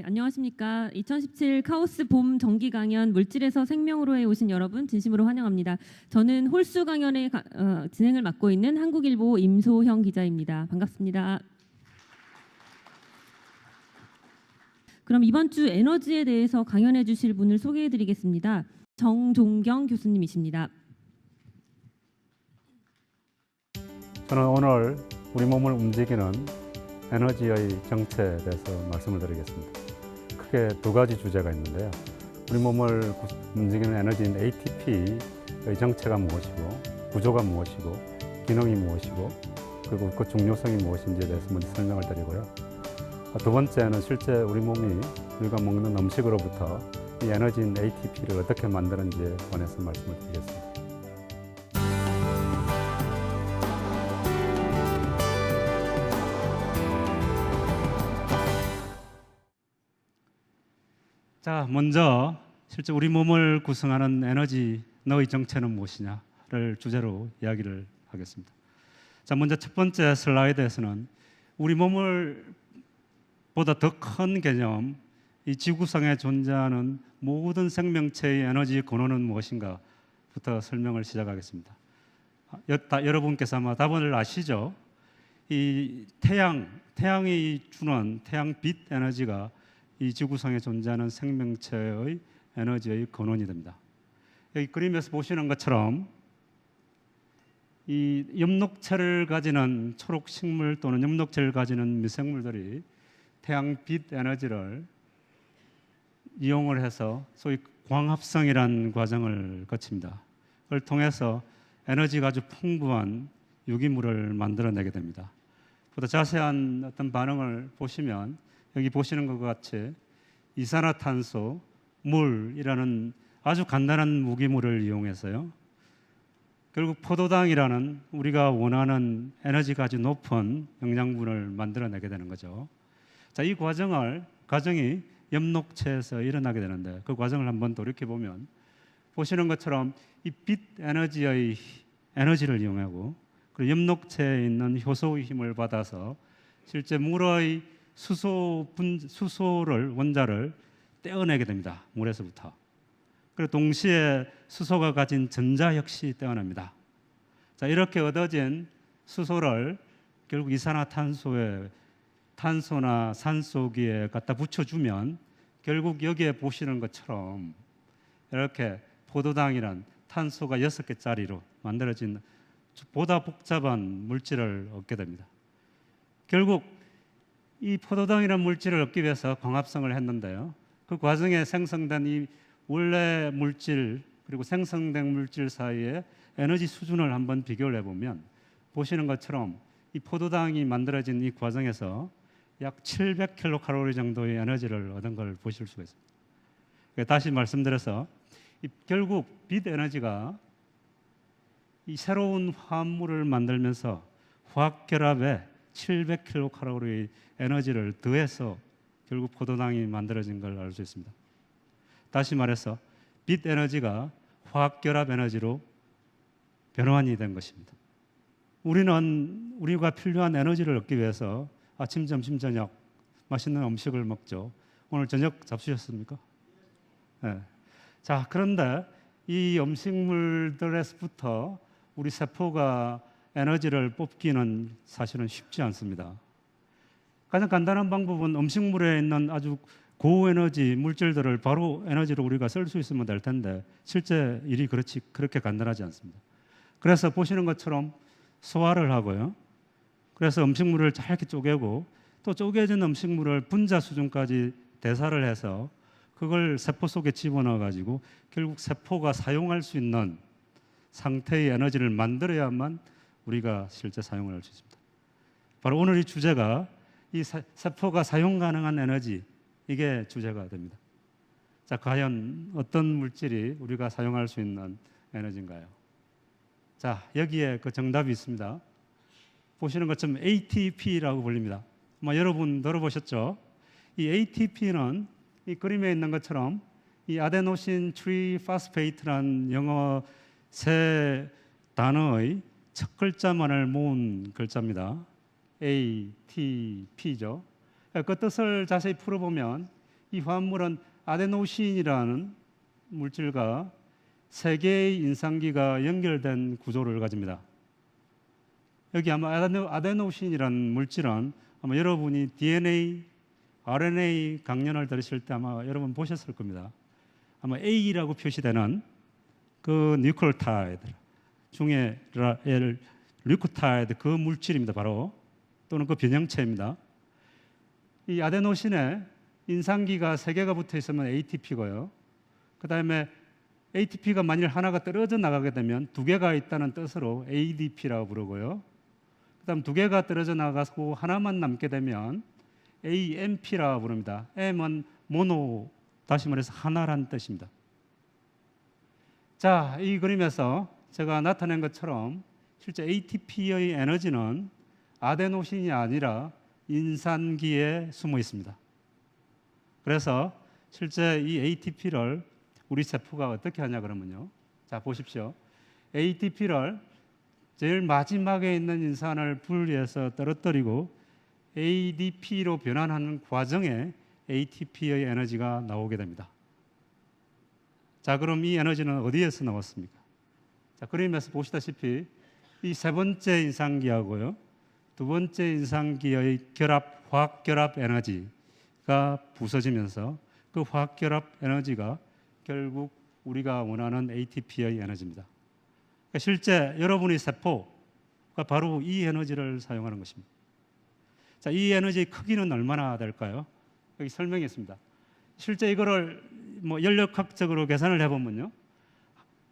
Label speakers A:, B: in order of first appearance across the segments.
A: 네, 안녕하십니까. 2017 카오스 봄 정기 강연 물질에서 생명으로에 오신 여러분 진심으로 환영합니다. 저는 홀수 강연의 진행을 맡고 있는 한국일보 임소형 기자입니다. 반갑습니다. 그럼 이번 주 에너지에 대해서 강연해 주실 분을 소개해 드리겠습니다. 정종경 교수님이십니다.
B: 저는 오늘 우리 몸을 움직이는 에너지의 정체에 대해서 말씀을 드리겠습니다. 크게 두 가지 주제가 있는데요. 우리 몸을 움직이는 에너지인 ATP의 정체가 무엇이고, 구조가 무엇이고, 기능이 무엇이고, 그리고 그 중요성이 무엇인지에 대해서 먼저 설명을 드리고요. 두 번째는 실제 우리 몸이 우리가 먹는 음식으로부터 이 에너지인 ATP를 어떻게 만드는지에 관해서 말씀을 드리겠습니다. 자, 먼저 실제 우리 몸을 구성하는 에너지, 너의 정체는 무엇이냐를 주제로 이야기를 하겠습니다. 자, 먼저 첫 번째 슬라이드에서는 우리 몸을 보다 더 큰 개념, 이 지구상에 존재하는 모든 생명체의 에너지 근원은 무엇인가부터 설명을 시작하겠습니다. 여러분께서 아마 답을 아시죠? 이 태양이 주는 태양빛 에너지가 이 지구상에 존재하는 생명체의 에너지의 근원이 됩니다. 여기 그림에서 보시는 것처럼 이 엽록체를 가지는 초록 식물 또는 엽록체를 가지는 미생물들이 태양빛 에너지를 이용을 해서 소위 광합성이라는 과정을 거칩니다. 그걸 통해서 에너지가 아주 풍부한 유기물을 만들어내게 됩니다. 보다 자세한 어떤 반응을 보시면 여기 보시는 것과 같이 이산화탄소, 물이라는 아주 간단한 무기물을 이용해서요. 결국 포도당이라는 우리가 원하는 에너지가 아주 높은 영양분을 만들어내게 되는 거죠. 자, 이 과정이 엽록체에서 일어나게 되는데 그 과정을 한번 돌이켜 보면 보시는 것처럼 이 빛 에너지의 에너지를 이용하고 그리고 엽록체에 있는 효소의 힘을 받아서 실제 물의 수소를 원자를 떼어내게 됩니다. 물에서부터. 그리고 동시에 수소가 가진 전자 역시 떼어냅니다. 자, 이렇게 얻어진 수소를 결국 이산화탄소에 탄소나 산소기에 갖다 붙여주면 결국 여기에 보시는 것처럼 이렇게 포도당이란 탄소가 6개짜리로 만들어진 보다 복잡한 물질을 얻게 됩니다. 결국 이 포도당이라는 물질을 얻기 위해서 광합성을 했는데요. 그 과정에 생성된 이 원래 물질 그리고 생성된 물질 사이에 에너지 수준을 한번 비교를 해보면 보시는 것처럼 이 포도당이 만들어진 이 과정에서 약 700kcal 정도의 에너지를 얻은 걸 보실 수가 있습니다. 다시 말씀드려서 결국 빛 에너지가 이 새로운 화합물을 만들면서 화학 결합에 700kcal의 에너지를 더해서 결국 포도당이 만들어진 걸 알 수 있습니다. 다시 말해서 빛 에너지가 화학 결합 에너지로 변환이 된 것입니다. 우리가 필요한 에너지를 얻기 위해서 아침, 점심, 저녁 맛있는 음식을 먹죠. 오늘 저녁 잡수셨습니까? 네. 자, 그런데 이 음식물들에서부터 우리 세포가 에너지를 뽑기는 사실은 쉽지 않습니다. 가장 간단한 방법은 음식물에 있는 아주 고에너지 물질들을 바로 에너지로 우리가 쓸 수 있으면 될 텐데 실제 일이 그렇게 간단하지 않습니다. 그래서 보시는 것처럼 소화를 하고요. 그래서 음식물을 잘게 쪼개고 또 쪼개진 음식물을 분자 수준까지 대사를 해서 그걸 세포 속에 집어넣어 가지고 결국 세포가 사용할 수 있는 상태의 에너지를 만들어야만 우리가 실제 사용을 할 수 있습니다. 바로 오늘 이 주제가 이 세포가 사용 가능한 에너지, 이게 주제가 됩니다. 자, 과연 어떤 물질이 우리가 사용할 수 있는 에너지인가요? 자, 여기에 그 정답이 있습니다. 보시는 것처럼 ATP라고 불립니다. 여러분 들어보셨죠? 이 ATP는 이 그림에 있는 것처럼 이 아데노신 트리파스페이트라는 영어 세 단어의 첫 글자만을 모은 글자입니다. ATP죠. 그 뜻을 자세히 풀어보면 이 화합물은 아데노신이라는 물질과 세 개의 인상기가 연결된 구조를 가집니다. 여기 아마 아데노신이라는 물질은 아마 여러분이 DNA, RNA 강연을 들으실 때 아마 여러분 보셨을 겁니다. 아마 A라고 표시되는 그 뉴클레오타이드 중에 뉴클레오타이드 그 물질입니다. 바로 또는 그 변형체입니다. 이 아데노신에 인상기가 세 개가 붙어 있으면 ATP고요. 그 다음에 ATP가 만일 하나가 떨어져 나가게 되면 두 개가 있다는 뜻으로 ADP라고 부르고요. 그 다음 두 개가 떨어져 나가고 하나만 남게 되면 AMP라고 부릅니다. M은 모노, 다시 말해서 하나란 뜻입니다. 자, 이 그림에서 제가 나타낸 것처럼 실제 ATP의 에너지는 아데노신이 아니라 인산기에 숨어 있습니다. 그래서 실제 이 ATP를 우리 세포가 어떻게 하냐 그러면요. 자, 보십시오. ATP를 제일 마지막에 있는 인산을 분리해서 떨어뜨리고 ADP로 변환하는 과정에 ATP의 에너지가 나오게 됩니다. 자, 그럼 이 에너지는 어디에서 나왔습니까? 자, 그림에서 보시다시피 이 세 번째 인산기하고요. 두 번째 인산기의 결합, 화학결합 에너지가 부서지면서 그 화학결합 에너지가 결국 우리가 원하는 ATP의 에너지입니다. 그러니까 실제 여러분의 세포가 바로 이 에너지를 사용하는 것입니다. 자, 이 에너지의 크기는 얼마나 될까요? 여기 설명했습니다. 실제 이거를 연력학적으로 계산을 해보면요.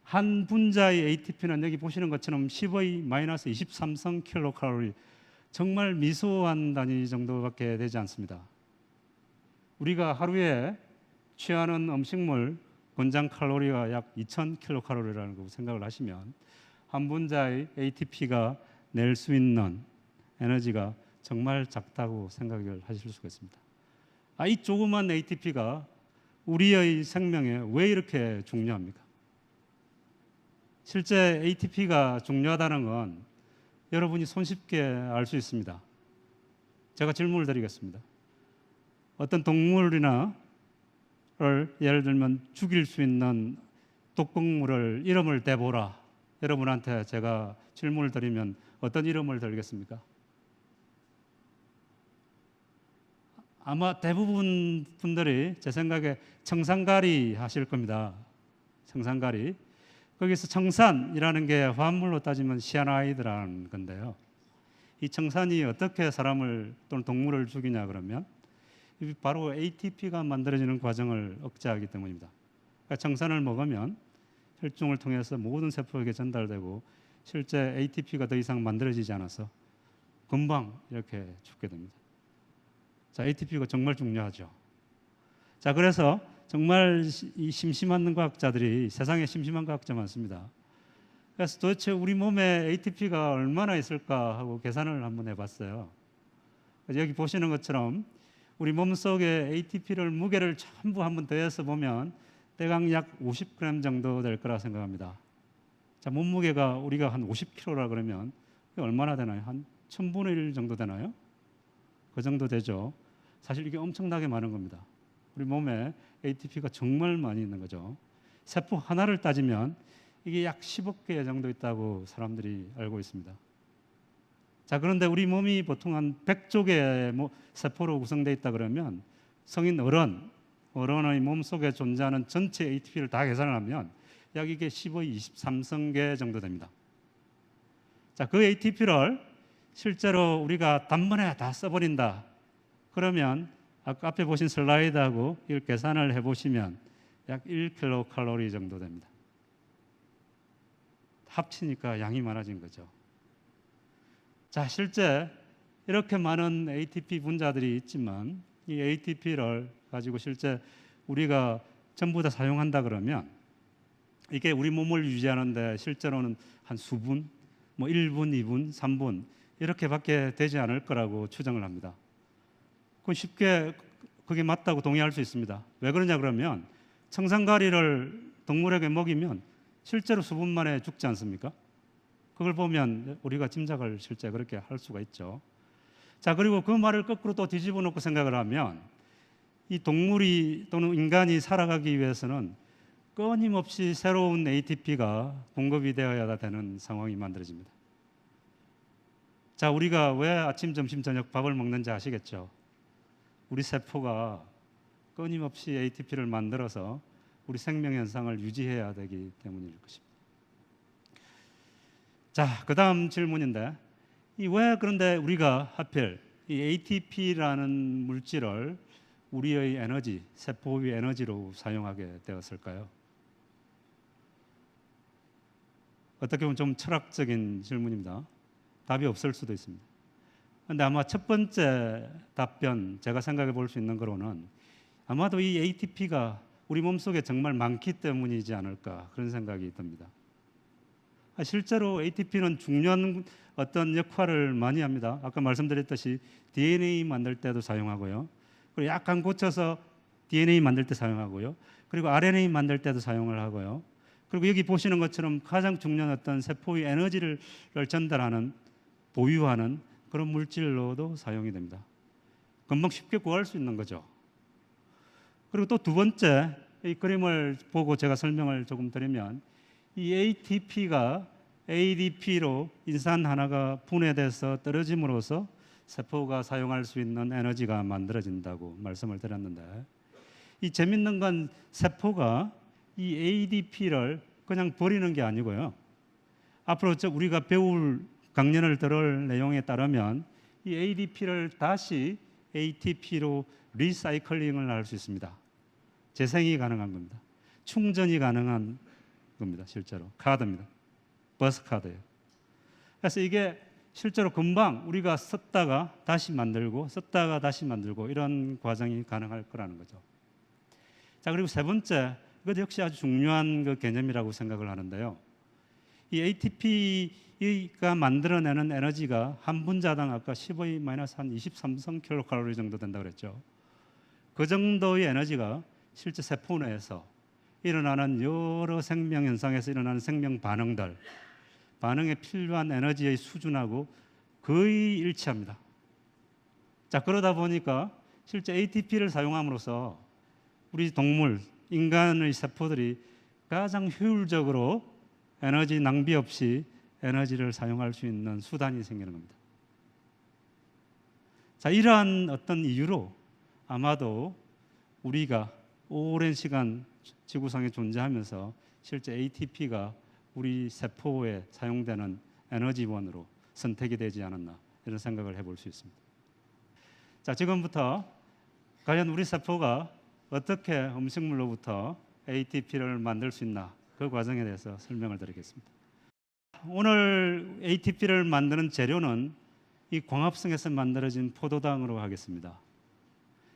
B: 한 분자의 ATP는 여기 보시는 것처럼 10의 마이너스 23성 킬로칼로리, 정말 미소한 단위 정도밖에 되지 않습니다. 우리가 하루에 취하는 음식물 권장 칼로리가 약 2000킬로칼로리라는 거 생각을 하시면 한 분자의 ATP가 낼 수 있는 에너지가 정말 작다고 생각을 하실 수가 있습니다. 이 조그만 ATP가 우리의 생명에 왜 이렇게 중요합니까? 실제 ATP가 중요하다는 건 여러분이 손쉽게 알 수 있습니다. 제가 질문을 드리겠습니다. 어떤 동물이나 예를 들면 죽일 수 있는 독극물을 이름을 대보라. 여러분한테 제가 질문을 드리면 어떤 이름을 드리겠습니까? 아마 대부분 분들이 제 생각에 청산가리 하실 겁니다. 청산가리. 거기서 청산이라는 게 화합물로 따지면 시아나이드라는 건데요. 이 청산이 어떻게 사람을 또는 동물을 죽이냐 그러면 바로 ATP가 만들어지는 과정을 억제하기 때문입니다. 그러니까 청산을 먹으면 혈중을 통해서 모든 세포에게 전달되고 실제 ATP가 더 이상 만들어지지 않아서 금방 이렇게 죽게 됩니다. 자, ATP가 정말 중요하죠. 자, 그래서 정말 이 심심한 과학자들이, 세상에 심심한 과학자 많습니다. 그래서 도대체 우리 몸에 ATP가 얼마나 있을까 하고 계산을 한번 해봤어요. 여기 보시는 것처럼 우리 몸속에 ATP를 무게를 전부 한번 더해서 보면 대강 약 50g 정도 될 거라 생각합니다. 자, 몸무게가 우리가 한 50kg라 그러면 얼마나 되나요? 한 1000분의 1 정도 되나요? 그 정도 되죠. 사실 이게 엄청나게 많은 겁니다. 우리 몸에 ATP가 정말 많이 있는 거죠. 세포 하나를 따지면 이게 약 10억 개 정도 있다고 사람들이 알고 있습니다. 자, 그런데 우리 몸이 보통 한 100조 개의 세포로 구성되어 있다 그러면 성인 어른의 몸 속에 존재하는 전체 ATP를 다 계산을 하면 약 이게 10의 23성계 정도 됩니다. 자, 그 ATP를 실제로 우리가 단번에 다 써버린다. 그러면 아까 앞에 보신 슬라이드하고 이걸 계산을 해보시면 약 1kcal 정도 됩니다. 합치니까 양이 많아진 거죠. 자, 실제 이렇게 많은 ATP 분자들이 있지만 이 ATP를 가지고 실제 우리가 전부 다 사용한다 그러면 이게 우리 몸을 유지하는데 실제로는 한 수분, 1분, 2분, 3분 이렇게밖에 되지 않을 거라고 추정을 합니다. 그건 쉽게 그게 맞다고 동의할 수 있습니다. 왜 그러냐 그러면 청산가리를 동물에게 먹이면 실제로 수분 만에 죽지 않습니까? 그걸 보면 우리가 짐작을 실제 그렇게 할 수가 있죠. 자, 그리고 그 말을 거꾸로 또 뒤집어 놓고 생각을 하면 이 동물이 또는 인간이 살아가기 위해서는 끊임없이 새로운 ATP가 공급이 되어야 되는 상황이 만들어집니다. 자, 우리가 왜 아침, 점심, 저녁 밥을 먹는지 아시겠죠? 우리 세포가 끊임없이 ATP를 만들어서 우리 생명 현상을 유지해야 되기 때문일 것입니다. 자, 그다음 질문인데, 왜 그런데 우리가 하필 이 ATP라는 물질을 우리의 에너지, 세포의 에너지로 사용하게 되었을까요? 어떻게 보면 좀 철학적인 질문입니다. 답이 없을 수도 있습니다. 그런데 아마 첫 번째 답변, 제가 생각해 볼 수 있는 거로는 아마도 이 ATP가 우리 몸속에 정말 많기 때문이지 않을까, 그런 생각이 듭니다. 실제로 ATP는 중요한 어떤 역할을 많이 합니다. 아까 말씀드렸듯이 DNA 만들 때도 사용하고요. 그리고 약간 고쳐서 DNA 만들 때 사용하고요. 그리고 RNA 만들 때도 사용을 하고요. 그리고 여기 보시는 것처럼 가장 중요한 어떤 세포의 에너지를 전달하는, 보유하는 그런 물질로도 사용이 됩니다. 금방 쉽게 구할 수 있는 거죠. 그리고 또 두 번째, 이 그림을 보고 제가 설명을 조금 드리면, 이 ATP가 ADP로 인산 하나가 분해돼서 떨어짐으로써 세포가 사용할 수 있는 에너지가 만들어진다고 말씀을 드렸는데, 이 재밌는 건 세포가 이 ADP를 그냥 버리는 게 아니고요. 앞으로 우리가 배울 강연을 들을 내용에 따르면 이 ADP를 다시 ATP로 리사이클링을 할 수 있습니다. 재생이 가능한 겁니다. 충전이 가능한 겁니다. 실제로 카드입니다. 버스 카드예요. 그래서 이게 실제로 금방 우리가 썼다가 다시 만들고 썼다가 다시 만들고 이런 과정이 가능할 거라는 거죠. 자, 그리고 세 번째, 이것 역시 아주 중요한 그 개념이라고 생각을 하는데요. 이 ATP가 만들어내는 에너지가 한 분자당 아까 10의 마이너스 한 23성 킬로칼로리 정도 된다고 그랬죠. 그 정도의 에너지가 실제 세포 내에서 일어나는 여러 생명 현상에서 일어나는 생명 반응들, 반응에 필요한 에너지의 수준하고 거의 일치합니다. 자, 그러다 보니까 실제 ATP를 사용함으로써 우리 동물, 인간의 세포들이 가장 효율적으로 에너지 낭비 없이 에너지를 사용할 수 있는 수단이 생기는 겁니다. 자, 이러한 어떤 이유로 아마도 우리가 오랜 시간 지구상에 존재하면서 실제 ATP가 우리 세포에 사용되는 에너지원으로 선택이 되지 않았나, 이런 생각을 해볼 수 있습니다. 자, 지금부터 과연 우리 세포가 어떻게 음식물로부터 ATP를 만들 수 있나, 그 과정에 대해서 설명을 드리겠습니다. 오늘 ATP를 만드는 재료는 이 광합성에서 만들어진 포도당으로 하겠습니다.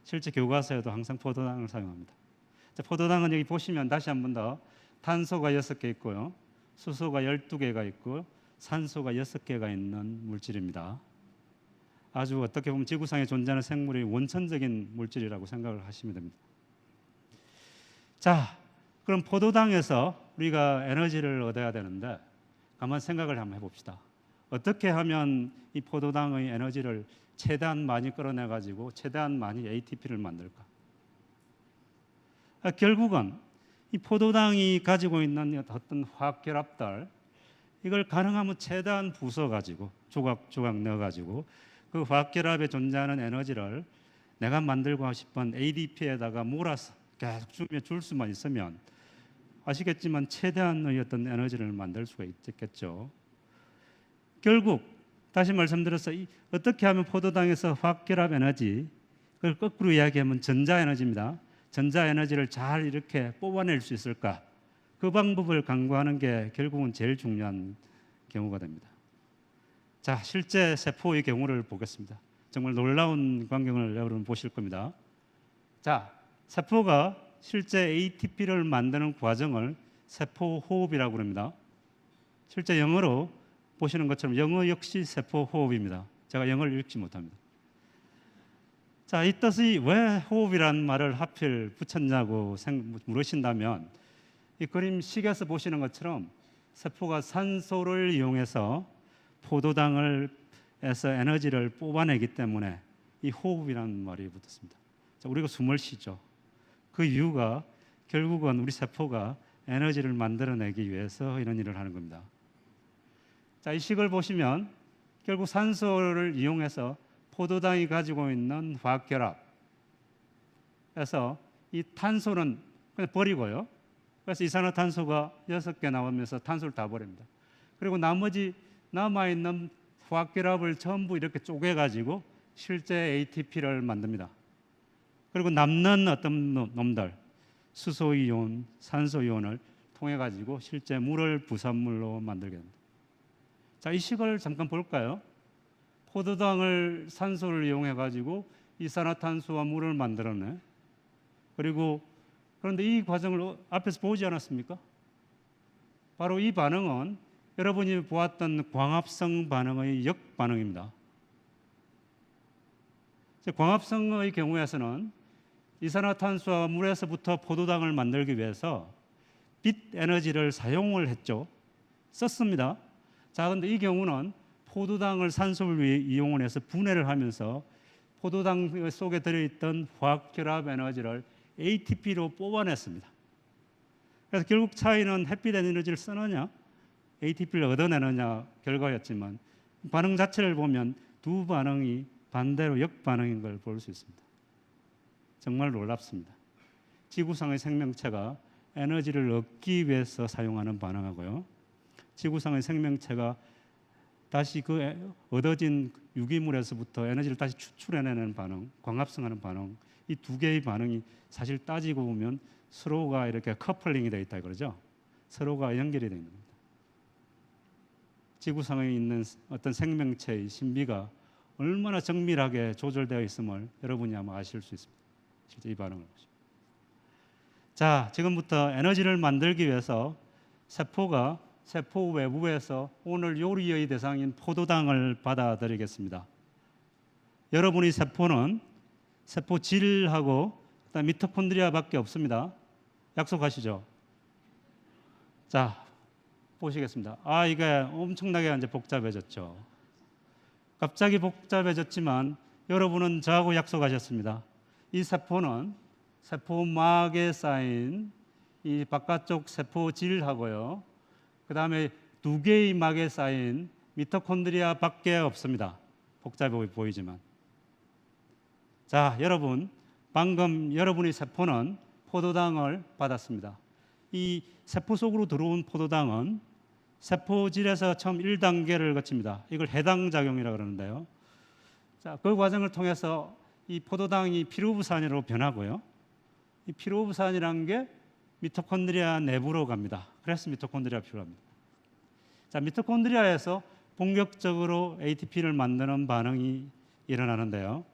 B: 실제 교과서에도 항상 포도당을 사용합니다. 자, 포도당은 여기 보시면 다시 한 번 더 탄소가 6개 있고요, 수소가 12개가 있고 산소가 6개가 있는 물질입니다. 아주 어떻게 보면 지구상에 존재하는 생물의 원천적인 물질이라고 생각을 하시면 됩니다. 자, 그럼 포도당에서 우리가 에너지를 얻어야 되는데 한번 생각을 한번 해봅시다. 어떻게 하면 이 포도당의 에너지를 최대한 많이 끌어내 가지고 최대한 많이 ATP를 만들까? 결국은 이 포도당이 가지고 있는 어떤 화학 결합들, 이걸 가능하면 최대한 부숴 가지고 조각조각 넣어 가지고 그 화학 결합에 존재하는 에너지를 내가 만들고 싶은 ADP에다가 몰아서 계속 줄 수만 있으면 아시겠지만 최대한의 어떤 에너지를 만들 수가 있겠죠. 결국 다시 말씀드려서 어떻게 하면 포도당에서 화학결합 에너지, 그걸 거꾸로 이야기하면 전자에너지입니다. 전자에너지를 잘 이렇게 뽑아낼 수 있을까? 그 방법을 강구하는 게 결국은 제일 중요한 경우가 됩니다. 자, 실제 세포의 경우를 보겠습니다. 정말 놀라운 광경을 여러분 보실 겁니다. 자, 세포가 실제 ATP를 만드는 과정을 세포 호흡이라고 합니다. 실제 영어로 보시는 것처럼 영어 역시 세포 호흡입니다. 제가 영어를 읽지 못합니다. 자, 이 뜻이 왜 호흡이라는 말을 하필 붙였냐고 물으신다면, 이 그림 식에서 보시는 것처럼 세포가 산소를 이용해서 포도당을 에서 에너지를 뽑아내기 때문에 이 호흡이라는 말이 붙었습니다. 자, 우리가 숨을 쉬죠. 그 이유가 결국은 우리 세포가 에너지를 만들어내기 위해서 이런 일을 하는 겁니다. 자, 이 식을 보시면 결국 산소를 이용해서 포도당이 가지고 있는 화학결합에서 이 탄소는 그냥 버리고요. 그래서 이산화탄소가 6개 나오면서 탄소를 다 버립니다. 그리고 나머지 남아있는 화학결합을 전부 이렇게 쪼개가지고 실제 ATP를 만듭니다. 그리고 남는 어떤 놈들, 수소이온, 산소이온을 통해 가지고 실제 물을 부산물로 만들게 됩니다. 자, 이 식을 잠깐 볼까요? 포도당을 산소를 이용해 가지고 이산화탄소와 물을 만들어내. 그리고 그런데 이 과정을 앞에서 보지 않았습니까? 바로 이 반응은 여러분이 보았던 광합성 반응의 역반응입니다. 광합성의 경우에서는 이산화탄소와 물에서부터 포도당을 만들기 위해서 빛 에너지를 사용을 했죠. 썼습니다. 자, 근데 이 경우는 포도당을 산소를 이용을 해서 분해를 하면서 포도당 속에 들어있던 화학결합 에너지를 ATP로 뽑아냈습니다. 그래서 결국 차이는 햇빛 에너지를 쓰느냐, ATP를 얻어내느냐 결과였지만 반응 자체를 보면 두 반응이 반대로 역반응인 걸 볼 수 있습니다. 정말 놀랍습니다. 지구상의 생명체가 에너지를 얻기 위해서 사용하는 반응하고요. 지구상의 생명체가 다시 그 얻어진 유기물에서부터 에너지를 다시 추출해내는 반응, 광합성하는 반응, 이 두 개의 반응이 사실 따지고 보면 서로가 이렇게 커플링이 되어 있다 그러죠. 서로가 연결이 되어 있는 겁니다. 지구상에 있는 어떤 생명체의 신비가 얼마나 정밀하게 조절되어 있음을 여러분이 아마 아실 수 있습니다. 실제 이 반응을 보시면. 자, 지금부터 에너지를 만들기 위해서 세포가 세포 외부에서 오늘 요리의 대상인 포도당을 받아들이겠습니다. 여러분의 세포는 세포질하고 그다음 미토콘드리아밖에 없습니다. 약속하시죠? 자, 보시겠습니다. 아, 이게 엄청나게 이제 복잡해졌죠. 갑자기 복잡해졌지만 여러분은 저하고 약속하셨습니다. 이 세포는 세포막에 쌓인 이 바깥쪽 세포질하고요. 그 다음에 두 개의 막에 쌓인 미토콘드리아밖에 없습니다. 복잡해 보이지만. 자, 여러분, 방금 여러분의 세포는 포도당을 받았습니다. 이 세포 속으로 들어온 포도당은 세포질에서 처음 1단계를 거칩니다. 이걸 해당 작용이라고 그러는데요. 자, 그 과정을 통해서 이 포도당이 피루부산으로 변하고요. 이 피루부산이라는 게 미토콘드리아 내부로 갑니다. 그래서 미토콘드리아 필요합니다. 자, 미토콘드리아에서 본격적으로 ATP를 만드는 반응이 일어나는데요.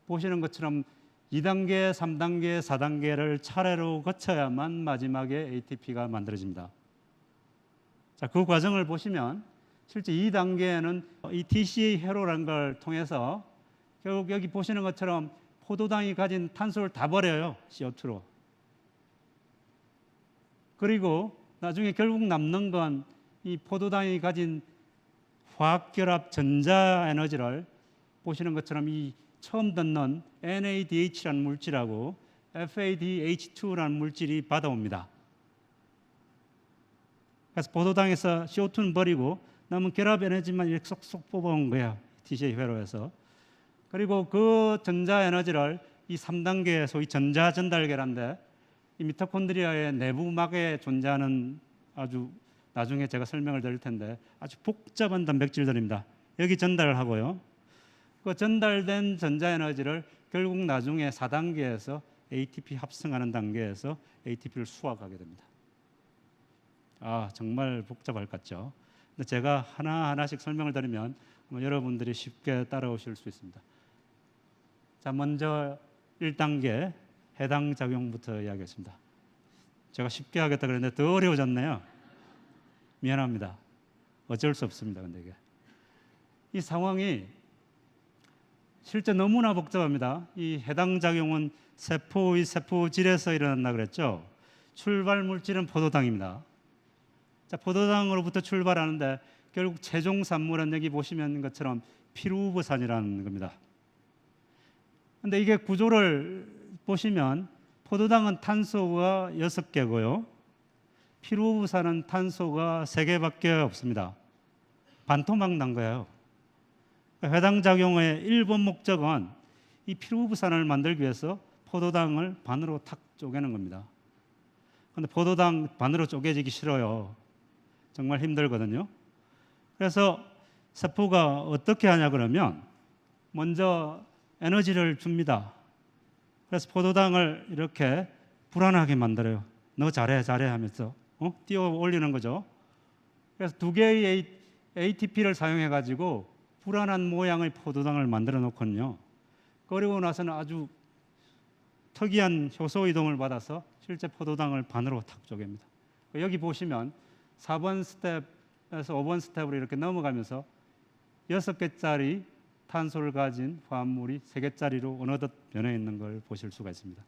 B: 보시는 것처럼 2단계, 3단계, 4단계를 차례로 거쳐야만 마지막에 ATP가 만들어집니다. 자, 그 과정을 보시면 실제 2단계에는 이 TCA 회로라는 걸 통해서 결국 여기 보시는 것처럼 포도당이 가진 탄소를 다 버려요. CO2로. 그리고 나중에 결국 남는 건 이 포도당이 가진 화학결합 전자 에너지를 보시는 것처럼 이 처음 듣는 NADH라는 물질하고 FADH2라는 물질이 받아옵니다. 그래서 포도당에서 CO2는 버리고 남은 결합 에너지만 이렇게 쏙쏙 뽑아온 거야. TCA 회로에서. 그리고 그 전자 에너지를 이 3단계 소위 전자 전달계란데 이 미토콘드리아의 내부막에 존재하는 아주 나중에 제가 설명을 드릴 텐데 아주 복잡한 단백질들입니다. 여기 전달을 하고요. 그 전달된 전자 에너지를 결국 나중에 4단계에서 ATP 합성하는 단계에서 ATP를 수확하게 됩니다. 아, 정말 복잡할 것 같죠? 근데 제가 하나하나씩 설명을 드리면 여러분들이 쉽게 따라오실 수 있습니다. 자, 먼저 1단계 해당 작용부터 이야기하겠습니다. 제가 쉽게 하겠다 그랬는데 더 어려워졌네요. 미안합니다. 어쩔 수 없습니다. 근데 이게 이 상황이 실제 너무나 복잡합니다. 이 해당 작용은 세포의 세포질에서 일어난다 그랬죠. 출발 물질은 포도당입니다. 자, 포도당으로부터 출발하는데 결국 최종 산물은 여기 보시면 것처럼 피루부산이라는 겁니다. 근데 이게 구조를 보시면 포도당은 탄소가 6개고요. 피루부산은 탄소가 3개밖에 없습니다. 반토막 난 거예요. 해당 작용의 1번 목적은 이 피루부산을 만들기 위해서 포도당을 반으로 탁 쪼개는 겁니다. 근데 포도당 반으로 쪼개지기 싫어요. 정말 힘들거든요. 그래서 세포가 어떻게 하냐 그러면 먼저 에너지를 줍니다. 그래서 포도당을 이렇게 불안하게 만들어요. 너 잘해 잘해 하면서 띄워 올리는 거죠. 그래서 두 개의 ATP를 사용해 가지고 불안한 모양의 포도당을 만들어 놓거든요. 그리고 나서는 아주 특이한 효소 이동을 받아서 실제 포도당을 반으로 탁 쪼갭니다. 여기 보시면 4번 스텝에서 5번 스텝으로 이렇게 넘어가면서 6개짜리 탄소를 가진 화합물이 3개짜리로 어느덧 변해 있는 걸 보실 수가 있습니다.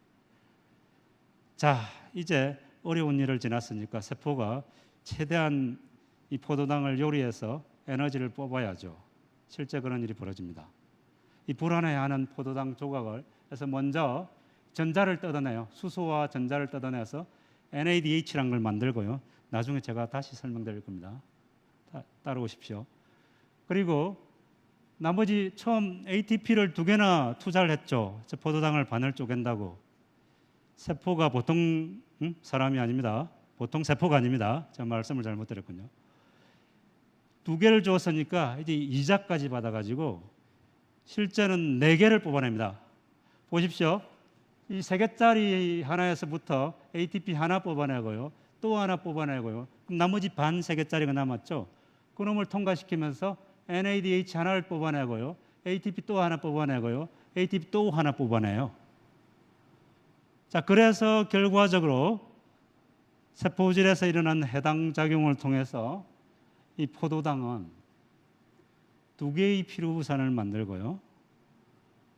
B: 자, 이제 어려운 일을 지났으니까 세포가 최대한 이 포도당을 요리해서 에너지를 뽑아야죠. 실제 그런 일이 벌어집니다. 이 불안해하는 포도당 조각을 해서 먼저 전자를 뜯어내요. 수소와 전자를 뜯어내서 NADH라는 걸 만들고요. 나중에 제가 다시 설명드릴 겁니다. 따라오십시오. 그리고 나머지 처음 ATP를 2개나 투자를 했죠. 포도당을 반을 쪼갠다고. 세포가 보통 사람이 아닙니다. 보통 세포가 아닙니다. 제가 말씀을 잘못 드렸군요. 2개를 줬으니까 이제 이자까지 받아가지고 실제는 4개를 뽑아냅니다. 보십시오. 이 3개짜리 하나에서부터 ATP 하나 뽑아내고요. 또 하나 뽑아내고요. 그럼 나머지 반 3개짜리가 남았죠. 그놈을 통과시키면서 NADH 하나를 뽑아내고요. ATP 또 하나 뽑아내고요. ATP 또 하나 뽑아내요. 자, 그래서 결과적으로 세포질에서 일어난 해당 작용을 통해서 이 포도당은 2개의 피루부산을 만들고요.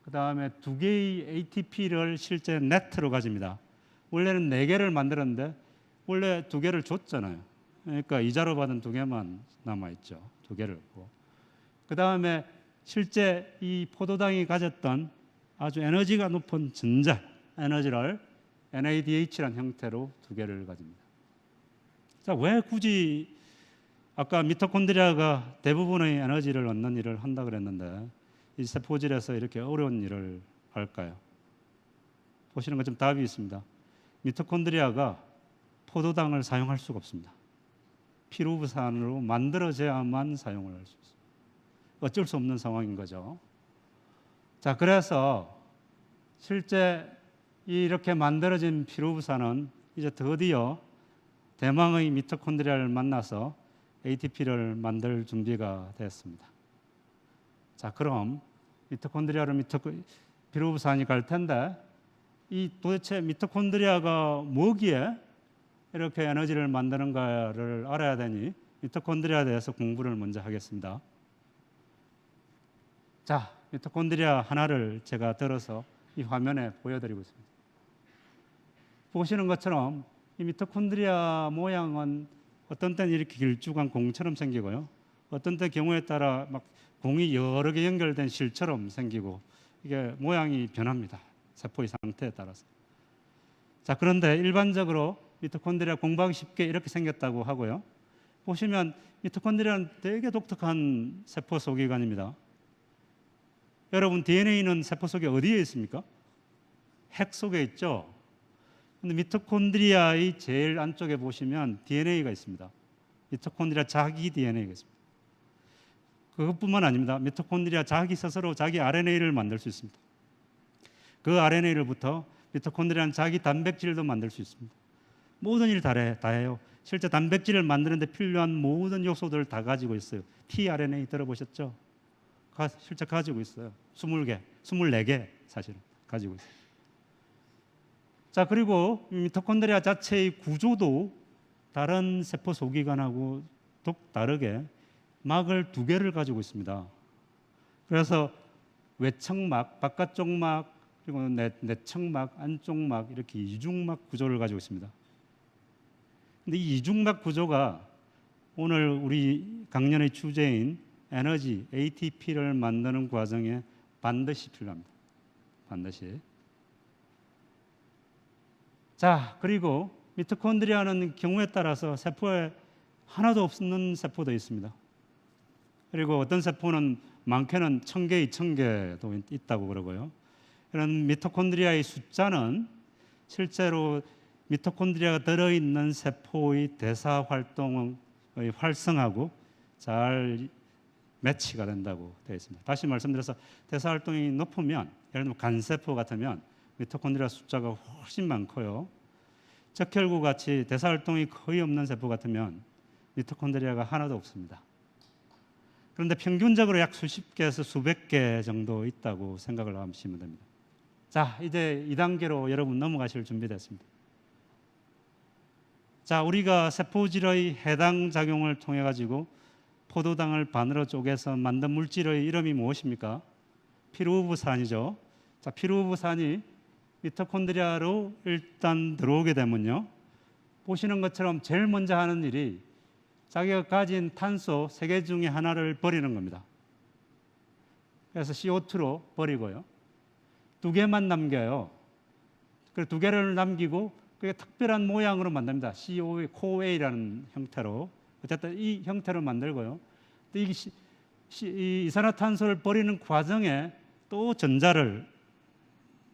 B: 그 다음에 2개의 ATP를 실제 네트로 가집니다. 원래는 4개를 만들었는데 원래 2개를 줬잖아요. 그러니까 이자로 받은 2개만 남아있죠. 2개를. 그 다음에 실제 이 포도당이 가졌던 아주 에너지가 높은 전자 에너지를 NADH라는 형태로 2개를 가집니다. 자, 왜 굳이 아까 미토콘드리아가 대부분의 에너지를 얻는 일을 한다 그랬는데 이 세포질에서 이렇게 어려운 일을 할까요? 보시는 것처럼 답이 있습니다. 미토콘드리아가 포도당을 사용할 수가 없습니다. 피루부산으로 만들어져야만 사용을 할 수 있습니다. 어쩔 수 없는 상황인 거죠. 자, 그래서 실제 이렇게 만들어진 피루부산은 이제 드디어 대망의 미토콘드리아를 만나서 ATP를 만들 준비가 됐습니다. 자, 그럼 미토콘드리아로 피루부산이 갈 텐데 이 도대체 미토콘드리아가 뭐기에 이렇게 에너지를 만드는가를 알아야 되니 미토콘드리아에 대해서 공부를 먼저 하겠습니다. 자, 미토콘드리아 하나를 제가 들어서 이 화면에 보여드리고 있습니다. 보시는 것처럼 이 미토콘드리아 모양은 어떤 때는 이렇게 길쭉한 공처럼 생기고요. 어떤 때 경우에 따라 막 공이 여러 개 연결된 실처럼 생기고 이게 모양이 변합니다. 세포의 상태에 따라서. 자, 그런데 일반적으로 미토콘드리아 공부하기 쉽게 이렇게 생겼다고 하고요. 보시면 미토콘드리아는 되게 독특한 세포 소기관입니다. 여러분, DNA는 세포 속에 어디에 있습니까? 핵 속에 있죠. 근데 미토콘드리아의 제일 안쪽에 보시면 DNA가 있습니다. 미토콘드리아 자기 DNA가 있습니다. 그것뿐만 아닙니다. 미토콘드리아 자기 스스로 자기 RNA를 만들 수 있습니다. 그 RNA로부터 미토콘드리아는 자기 단백질도 만들 수 있습니다. 모든 일을 다 해요. 실제 단백질을 만드는 데 필요한 모든 요소들을 다 가지고 있어요. tRNA 들어보셨죠? 실제 가지고 있어요. 20개, 24개 사실은 가지고 있어요. 자, 그리고 미토콘드리아 자체의 구조도 다른 세포 소기관하고 다르게 막을 2개를 가지고 있습니다. 그래서 외척막, 바깥쪽 막, 그리고 내척막, 안쪽 막 이렇게 이중막 구조를 가지고 있습니다. 근데 이 이중막 구조가 오늘 우리 강연의 주제인 에너지, ATP를 만드는 과정에 반드시 필요합니다. 반드시. 자, 그리고 미토콘드리아는 경우에 따라서 세포에 하나도 없는 세포도 있습니다. 그리고 어떤 세포는 많게는 1000개, 2000개도 있다고 그러고요. 이런 미토콘드리아의 숫자는 실제로 미토콘드리아가 들어있는 세포의 대사 활동의 활성하고 잘 매치가 된다고 되어 있습니다. 다시 말씀드려서 대사 활동이 높으면, 예를 들면 간세포 같으면 미토콘드리아 숫자가 훨씬 많고요. 적혈구 같이 대사 활동이 거의 없는 세포 같으면 미토콘드리아가 하나도 없습니다. 그런데 평균적으로 약 수십 개에서 수백 개 정도 있다고 생각을 하시면 됩니다. 자, 이제 2단계로 여러분 넘어가실 준비됐습니다. 자, 우리가 세포질의 해당 작용을 통해 가지고 포도당을 반으로 쪼개서 만든 물질의 이름이 무엇입니까? 피루부산이죠. 자, 피루부산이 미토콘드리아로 일단 들어오게 되면요, 보시는 것처럼 제일 먼저 하는 일이 자기가 가진 탄소 3개 중에 하나를 버리는 겁니다. 그래서 CO2로 버리고요. 2개만 남겨요. 그리고 2개를 남기고 그게 특별한 모양으로 만듭니다. CoA라는 형태로. 어쨌든 이 형태로 만들고요. 또 이 이산화탄소를 버리는 과정에 또 전자를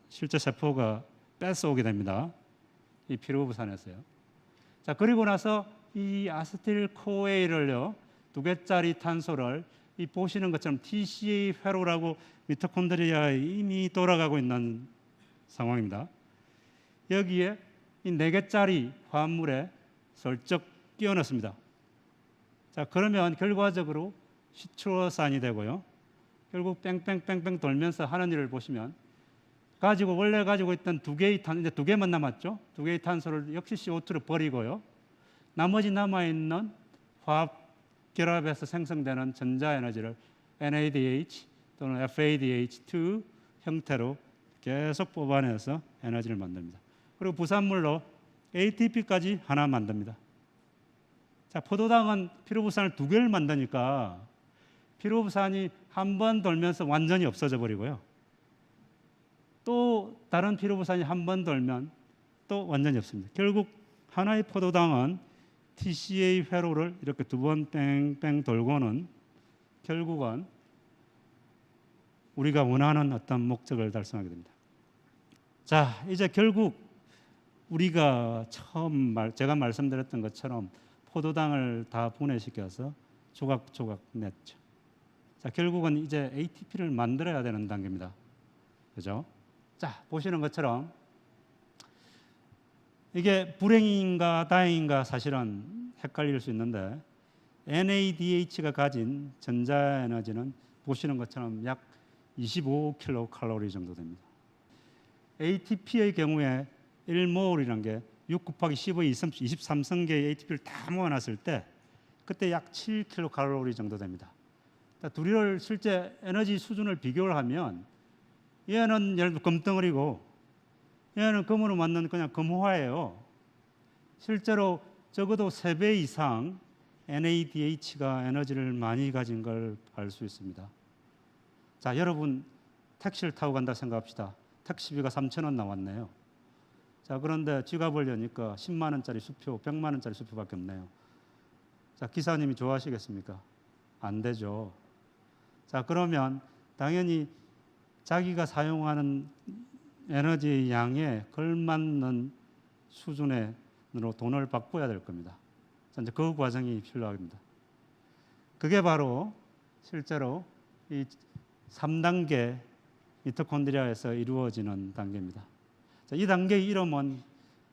B: 실제 세포가 뺏어오게 됩니다. 이 피루부산에서요. 자, 그리고 나서 이 아세틸코에일을요, 2개짜리 탄소를 이 보시는 것처럼 TCA 회로라고 미토콘드리아에 이미 돌아가고 있는 상황입니다. 여기에 이 4개짜리 화합물에 슬쩍 끼워 넣습니다. 자, 그러면 결과적으로 시트로산이 되고요. 결국 뺑뺑뺑뺑 돌면서 하는 일을 보시면 원래 가지고 있던 2개의 탄소, 이제 2개만 남았죠. 2개의 탄소를 역시 CO2로 버리고요. 나머지 남아있는 화학 결합에서 생성되는 전자에너지를 NADH 또는 FADH2 형태로 계속 뽑아내서 에너지를 만듭니다. 그리고 부산물로 ATP까지 하나 만듭니다. 자, 포도당은 피루부산을 2개를 만드니까 피루부산이 한 번 돌면서 완전히 없어져 버리고요. 또 다른 피루부산이 한 번 돌면 또 완전히 없습니다. 결국 하나의 포도당은 TCA 회로를 이렇게 2번 뺑뺑 돌고는 결국은 우리가 원하는 어떤 목적을 달성하게 됩니다. 자, 이제 결국 우리가 제가 말씀드렸던 것처럼 포도당을 다 분해시켜서 조각조각 냈죠. 자, 결국은 이제 ATP를 만들어야 되는 단계입니다. 그죠? 자, 보시는 것처럼 이게 불행인가 다행인가 사실은 헷갈릴 수 있는데 NADH가 가진 전자에너지는 보시는 것처럼 약 25kcal 정도 됩니다. ATP의 경우에 1몰이라는 게 6 곱하기 15의 23성계의 ATP를 다 모아놨을 때 그때 약 7kcal 정도 됩니다. 둘이를 실제 에너지 수준을 비교를 하면 얘는 예를 들어 금덩어리고 얘는 금으로 만든 그냥 금화예요. 실제로 적어도 3배 이상 NADH가 에너지를 많이 가진 걸 알 수 있습니다. 자, 여러분 택시를 타고 간다 생각합시다. 택시비가 3,000원 나왔네요. 자, 그런데 지갑을 여니까 10만 원짜리 수표, 100만 원짜리 수표밖에 없네요. 자, 기사님이 좋아하시겠습니까? 안 되죠. 자, 그러면 당연히 자기가 사용하는 에너지의 양에 걸맞는 수준으로 돈을 바꿔야 될 겁니다. 자, 이제 그 과정이 필요합니다. 그게 바로 실제로 이 3단계 미토콘드리아에서 이루어지는 단계입니다. 자, 이 단계의 이름은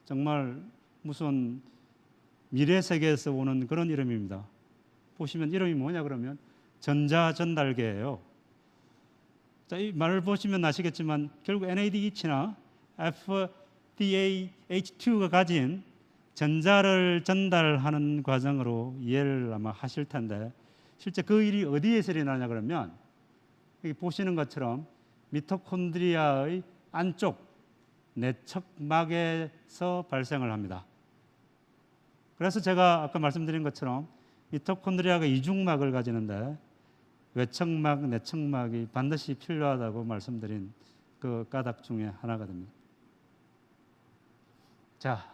B: 정말 무슨 미래 세계에서 오는 그런 이름입니다. 보시면 이름이 뭐냐 그러면 전자전달계예요. 자, 이 말을 보시면 아시겠지만 결국 NADH나 FADH2가 가진 전자를 전달하는 과정으로 이해를 아마 하실 텐데 실제 그 일이 어디에서 일어나냐 그러면 여기 보시는 것처럼 미토콘드리아의 안쪽 내척막에서 발생을 합니다. 그래서 제가 아까 말씀드린 것처럼 미토콘드리아가 이중막을 가지는데 외척막, 내척막이 반드시 필요하다고 말씀드린 그 까닭 중에 하나가 됩니다. 자,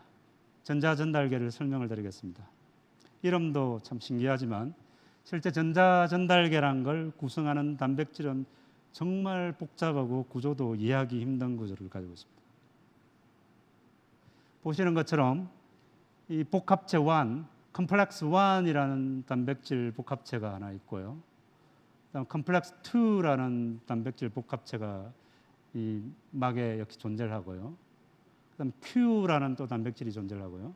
B: 전자전달계를 설명을 드리겠습니다. 이름도 참 신기하지만 실제 전자전달계란 걸 구성하는 단백질은 정말 복잡하고 구조도 이해하기 힘든 구조를 가지고 있습니다. 보시는 것처럼 이 복합체 1, 컴플렉스 1이라는 단백질 복합체가 하나 있고요. 그다음 컴플렉스 2라는 단백질 복합체가 이 막에 역시 존재를 하고요. 그다음 Q라는 또 단백질이 존재를 하고요.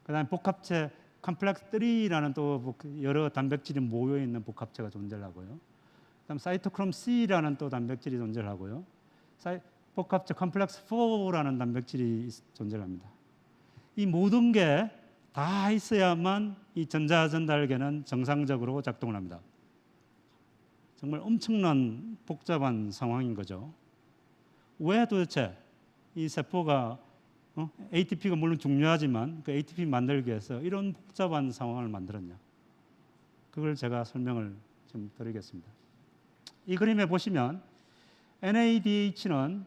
B: 그다음 복합체 컴플렉스 3라는 또 여러 단백질이 모여 있는 복합체가 존재를 하고요. 그다음 사이토크롬 C라는 또 단백질이 존재를 하고요. 복합체 컴플렉스 4라는 단백질이 존재를 합니다. 이 모든 게 다 있어야만 이 전자전달계는 정상적으로 작동을 합니다. 정말 엄청난 복잡한 상황인 거죠. 왜 도대체 이 세포가 ATP가 물론 중요하지만 그 ATP 만들기 위해서 이런 복잡한 상황을 만들었냐? 그걸 제가 설명을 좀 드리겠습니다. 이 그림에 보시면 NADH는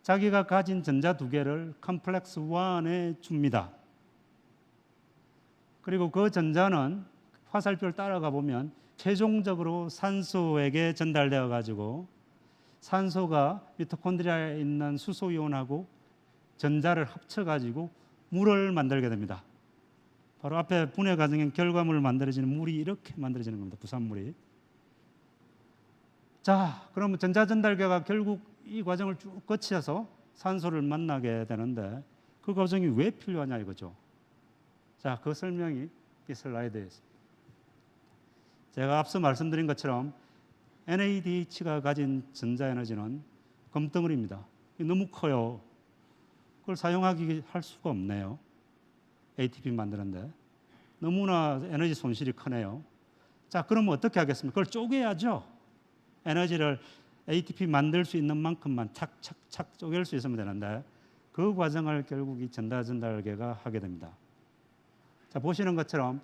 B: 자기가 가진 전자 두 개를 컴플렉스 1에 줍니다. 그리고 그 전자는 화살표를 따라가 보면 최종적으로 산소에게 전달되어 가지고 산소가 미토콘드리아에 있는 수소 이온하고 전자를 합쳐 가지고 물을 만들게 됩니다. 바로 앞에 분해 과정의 결과물을 만들어지는 물이 이렇게 만들어지는 겁니다. 부산물이. 자, 그러면 전자전달계가 결국 이 과정을 쭉 거쳐서 산소를 만나게 되는데 그 과정이 왜 필요하냐 이거죠. 자, 그 설명이 이 슬라이드에 있습니다. 제가 앞서 말씀드린 것처럼 NADH가 가진 전자에너지는 금덩어리입니다. 너무 커요. 그걸 사용하기 할 수가 없네요. ATP 만드는데 너무나 에너지 손실이 크네요. 자, 그러면 어떻게 하겠습니까? 그걸 쪼개야죠. 에너지를 ATP 만들 수 있는 만큼만 착착착 쪼갤 수 있으면 되는데 그 과정을 결국 이 전자전달계가 하게 됩니다. 자, 보시는 것처럼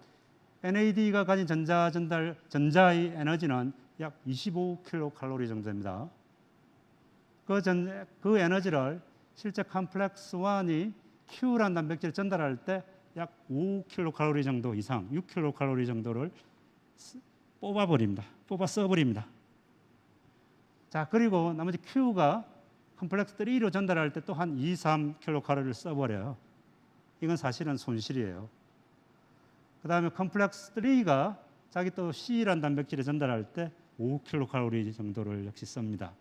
B: NAD가 가진 전자의 에너지는 약 25kcal 정도입니다. 그 에너지를 실제 컴플렉스 1이 Q라는 단백질을 전달할 때 약 5kcal 정도 이상, 6kcal 정도를 뽑아 써버립니다. 자, 그리고 나머지 Q가 컴플렉스 3로 전달할 때 또 한 2, 3kcal를 써버려요. 이건 사실은 손실이에요. 그 다음에 컴플렉스 3가 자기 또 C라는 단백질을 전달할 때 5kcal 정도를 역시 씁니다.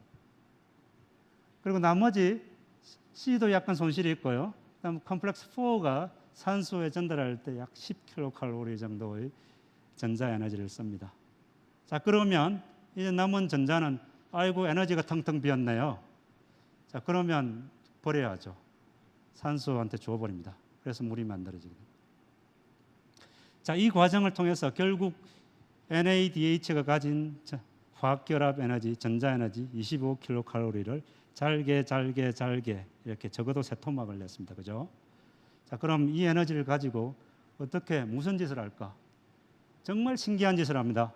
B: 그리고 나머지 C도 약간 손실이 있고요. 그다음 컴플렉스 4가 산소에 전달할 때 약 10kcal 정도의 전자 에너지를 씁니다. 자, 그러면 이제 남은 전자는 아이고 에너지가 텅텅 비었네요. 자, 그러면 버려야죠. 산소한테 줘버립니다. 그래서 물이 만들어지게 됩니다. 자, 이 과정을 통해서 결국 NADH가 가진 화학결합 에너지, 전자 에너지 25kcal를 잘게 이렇게 적어도 세 토막을 냈습니다. 그죠? 자, 그럼 이 에너지를 가지고 어떻게 무슨 짓을 할까? 정말 신기한 짓을 합니다.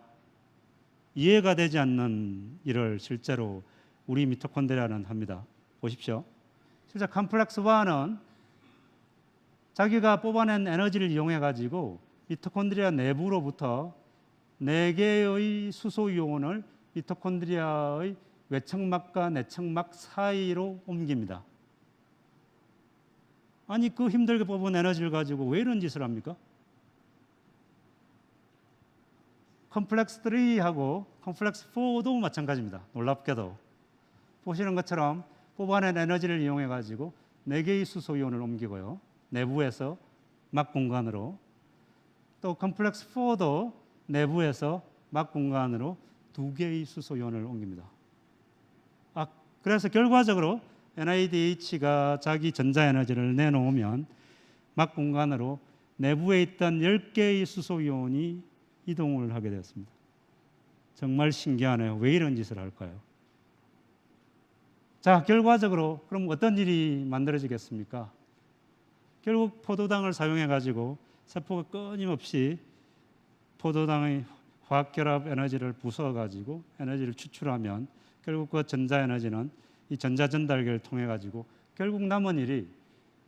B: 이해가 되지 않는 일을 실제로 우리 미토콘드리아는 합니다. 보십시오. 실제 컴플렉스 1은 자기가 뽑아낸 에너지를 이용해 가지고 미토콘드리아 내부로부터 4개의 수소 이온을 미토콘드리아의 외척막과 내척막 사이로 옮깁니다. 아니, 그 힘들게 뽑은 에너지를 가지고 왜 이런 짓을 합니까? 컴플렉스 3하고 컴플렉스 4도 마찬가지입니다. 놀랍게도. 보시는 것처럼 뽑아낸 에너지를 이용해 가지고 4개의 수소 이온을 옮기고요. 내부에서 막 공간으로. 또 컴플렉스 4도 내부에서 막 공간으로 2개의 수소 이온을 옮깁니다. 그래서 결과적으로 NADH가 자기 전자 에너지를 내놓으면 막 공간으로 내부에 있던 10개의 수소 이온이 이동을 하게 되었습니다. 정말 신기하네요. 왜 이런 짓을 할까요? 자, 결과적으로 그럼 어떤 일이 만들어지겠습니까? 결국 포도당을 사용해 가지고 세포가 끊임없이 포도당의 화학결합 에너지를 부숴 가지고 에너지를 추출하면 결국 그 전자 에너지는 이 전자전달계를 통해 가지고 결국 남은 일이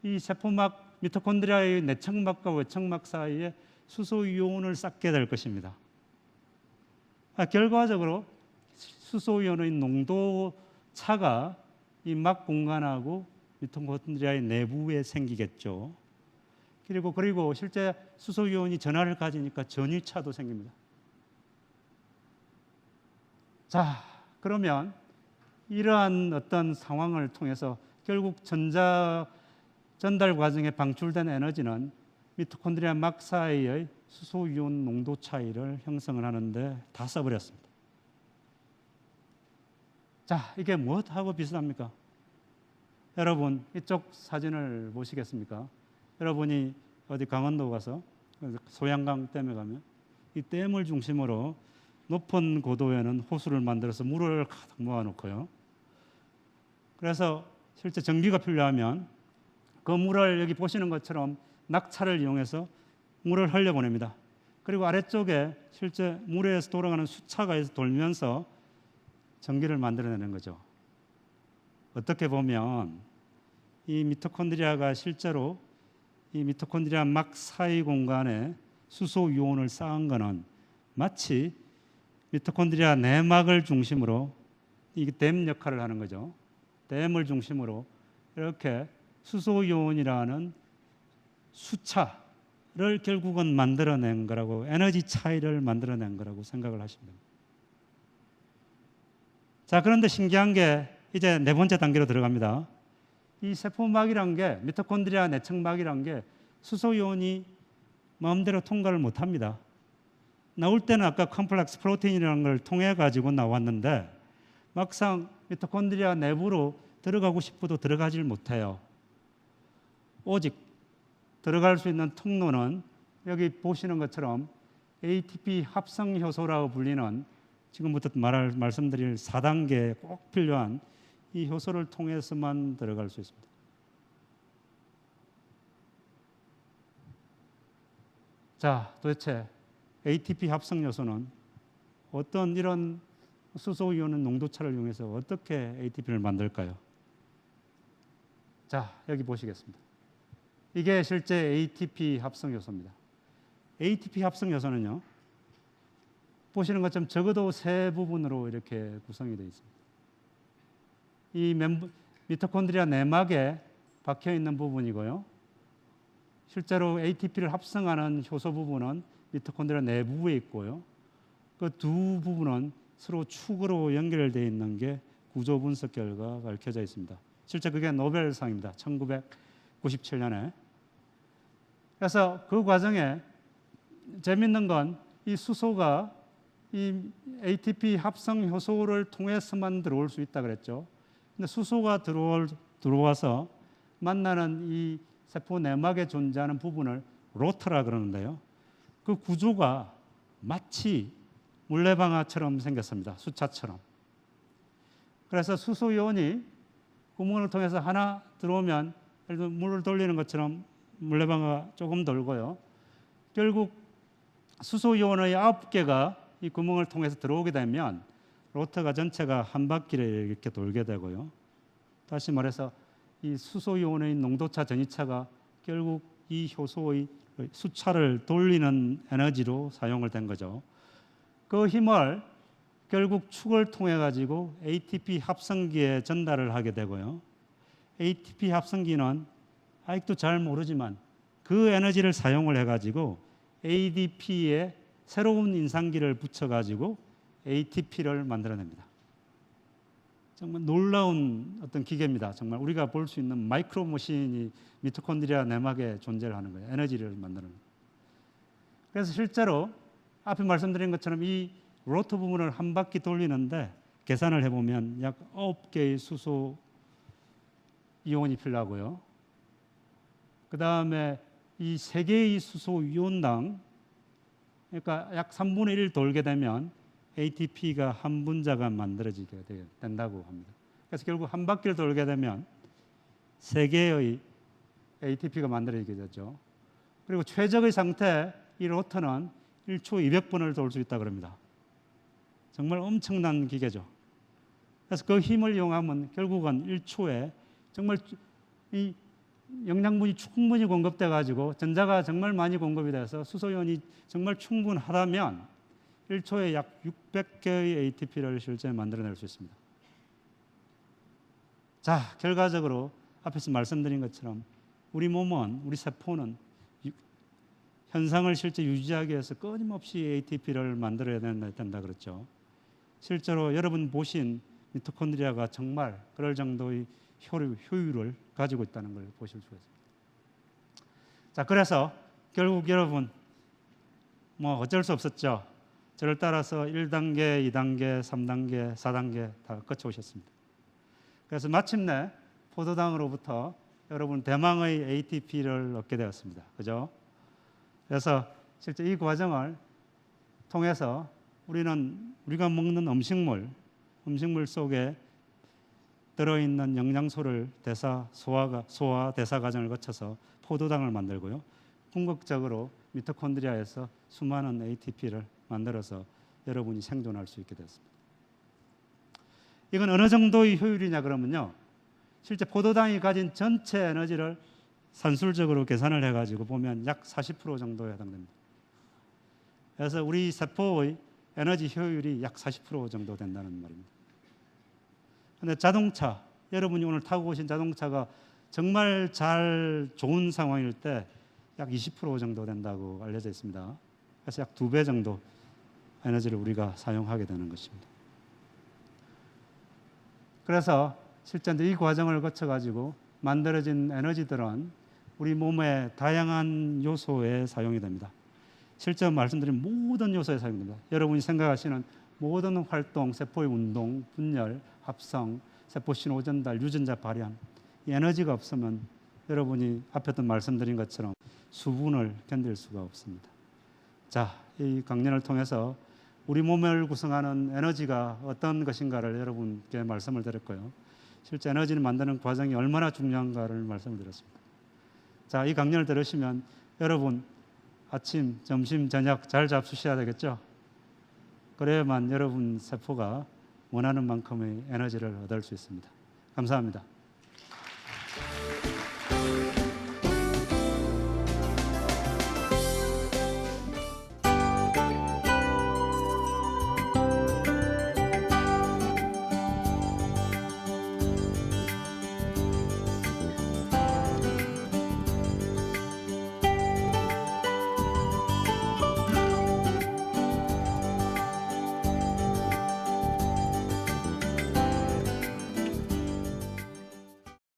B: 이 세포막 미토콘드리아의 내청막과 외청막 사이에 수소 이온을 쌓게 될 것입니다. 결과적으로 수소 이온의 농도 차가 이 막 공간하고 미토콘드리아의 내부에 생기겠죠. 그리고 실제 수소 이온이 전하를 가지니까 전위차도 생깁니다. 자, 그러면 이러한 어떤 상황을 통해서 결국 전달 과정에 방출된 에너지는 미토콘드리아 막 사이의 수소 이온 농도 차이를 형성을 하는데 다 써버렸습니다. 자, 이게 무엇하고 비슷합니까? 여러분, 이쪽 사진을 보시겠습니까? 여러분이 어디 강원도 가서 소양강 댐에 가면 이 댐을 중심으로 높은 고도에는 호수를 만들어서 물을 가득 모아놓고요. 그래서 실제 전기가 필요하면 그 물을 여기 보시는 것처럼 낙차를 이용해서 물을 흘려보냅니다. 그리고 아래쪽에 실제 물에서 돌아가는 수차가 돌면서 전기를 만들어내는 거죠. 어떻게 보면 이 미토콘드리아가 실제로 이 미토콘드리아 막 사이 공간에 수소 이온을 쌓은 것은 마치 미토콘드리아 내막을 중심으로 이게 댐 역할을 하는 거죠. 댐을 중심으로 이렇게 수소 이온이라는 수차를 결국은 만들어낸 거라고, 에너지 차이를 만들어낸 거라고 생각을 하시면 됩니다. 자, 그런데 신기한 게 이제 네 번째 단계로 들어갑니다. 이 세포막이란 게, 미토콘드리아 내청막이란 게 수소 이온이 마음대로 통과를 못 합니다. 나올 때는 아까 컴플렉스 프로테인이라는 걸 통해 가지고 나왔는데 막상 미토콘드리아 내부로 들어가고 싶어도 들어가질 못해요. 오직 들어갈 수 있는 통로는 여기 보시는 것처럼 ATP 합성 효소라고 불리는 지금부터 말씀드릴 4단계에 꼭 필요한 이 효소를 통해서만 들어갈 수 있습니다. 자, 도대체 ATP 합성 요소는 어떤 이런 수소 이온 농도차를 이용해서 어떻게 ATP를 만들까요? 자, 여기 보시겠습니다. 이게 실제 ATP 합성 요소입니다. ATP 합성 요소는요, 보시는 것처럼 적어도 세 부분으로 이렇게 구성이 되어 있습니다. 이 미토콘드리아 내막에 박혀 있는 부분이고요. 실제로 ATP를 합성하는 효소 부분은 미토콘드리아 내부에 있고요. 그 두 부분은 서로 축으로 연결되어 있는 게 구조 분석 결과가 밝혀져 있습니다. 실제 그게 노벨상입니다. 1997년에. 그래서 그 과정에 재밌는 건 이 수소가 이 ATP 합성 효소를 통해서만 들어올 수 있다 그랬죠. 근데 수소가 들어와서 만나는 이 세포 내막에 존재하는 부분을 로터라 그러는데요. 그 구조가 마치 물레방아처럼 생겼습니다. 수차처럼. 그래서 수소 이온이 구멍을 통해서 하나 들어오면 예를 들어 물을 돌리는 것처럼 물레방아가 조금 돌고요. 결국 수소 이온의 9개가 이 구멍을 통해서 들어오게 되면 로터가 전체가 한 바퀴를 이렇게 돌게 되고요. 다시 말해서 이 수소 이온의 농도차, 전위차가 결국 이 효소의 수차를 돌리는 에너지로 사용을 된 거죠. 그 힘을 결국 축을 통해 가지고 ATP 합성기에 전달을 하게 되고요. ATP 합성기는 아직도 잘 모르지만 그 에너지를 사용을 해 가지고 ADP에 새로운 인상기를 붙여 가지고 ATP를 만들어냅니다. 정말 놀라운 어떤 기계입니다. 정말 우리가 볼 수 있는 마이크로 머신이 미토콘드리아 내막에 존재를 하는 거예요. 에너지를 만드는. 그래서 실제로 앞에 말씀드린 것처럼 이 로터 부분을 한 바퀴 돌리는데 계산을 해보면 약 9개의 수소 이온이 필요하고요. 그 다음에 이 3개의 수소 이온당, 그러니까 약 3분의 1 돌게 되면 ATP가 한 분자가 만들어지게 된다고 합니다. 그래서 결국 한 바퀴를 돌게 되면 3개의 ATP가 만들어지게 되죠. 그리고 최적의 상태 이 로터는 1초 200번을 돌 수 있다고 합니다. 정말 엄청난 기계죠. 그래서 그 힘을 이용하면 결국은 1초에 정말 이 영양분이 충분히 공급돼 가지고 전자가 정말 많이 공급이 돼서 수소이온이 정말 충분하다면 1초에 약 600개의 ATP를 실제 만들어낼 수 있습니다. 자, 결과적으로 앞에서 말씀드린 것처럼 우리 몸은, 우리 세포는 현상을 실제 유지하기 위해서 끊임없이 ATP를 만들어야 된다 그랬죠. 실제로 여러분 보신 미토콘드리아가 정말 그럴 정도의 효율을 가지고 있다는 걸 보실 수가 있습니다. 자, 그래서 결국 여러분 뭐 어쩔 수 없었죠. 저를 따라서 1단계, 2단계, 3단계, 4단계 다 거쳐오셨습니다. 그래서 마침내 포도당으로부터 여러분 대망의 ATP를 얻게 되었습니다. 그죠? 그래서 실제 이 과정을 통해서 우리가 먹는 음식물 속에 들어있는 영양소를 소화 대사 과정을 거쳐서 포도당을 만들고요. 궁극적으로 미토콘드리아에서 수많은 ATP를 만들어서 여러분이 생존할 수 있게 됐습니다. 이건 어느 정도의 효율이냐 그러면요. 실제 포도당이 가진 전체 에너지를 산술적으로 계산을 해가지고 보면 약 40% 정도에 해당됩니다. 그래서 우리 세포의 에너지 효율이 약 40% 정도 된다는 말입니다. 그런데 자동차, 여러분이 오늘 타고 오신 자동차가 정말 좋은 상황일 때 약 20% 정도 된다고 알려져 있습니다. 그래서 약 2배 정도 에너지를 우리가 사용하게 되는 것입니다. 그래서 실제 이 과정을 거쳐가지고 만들어진 에너지들은 우리 몸의 다양한 요소에 사용이 됩니다. 실제 말씀드린 모든 요소에 사용됩니다. 여러분이 생각하시는 모든 활동, 세포의 운동, 분열, 합성, 세포 신호 전달, 유전자 발현, 이 에너지가 없으면 여러분이 앞에도 말씀드린 것처럼 수분을 견딜 수가 없습니다. 자, 이 강연을 통해서 우리 몸을 구성하는 에너지가 어떤 것인가를 여러분께 말씀을 드렸고요. 실제 에너지를 만드는 과정이 얼마나 중요한가를 말씀을 드렸습니다. 자, 이 강연을 들으시면 여러분 아침, 점심, 저녁 잘 잡수셔야 되겠죠? 그래야만 여러분 세포가 원하는 만큼의 에너지를 얻을 수 있습니다. 감사합니다.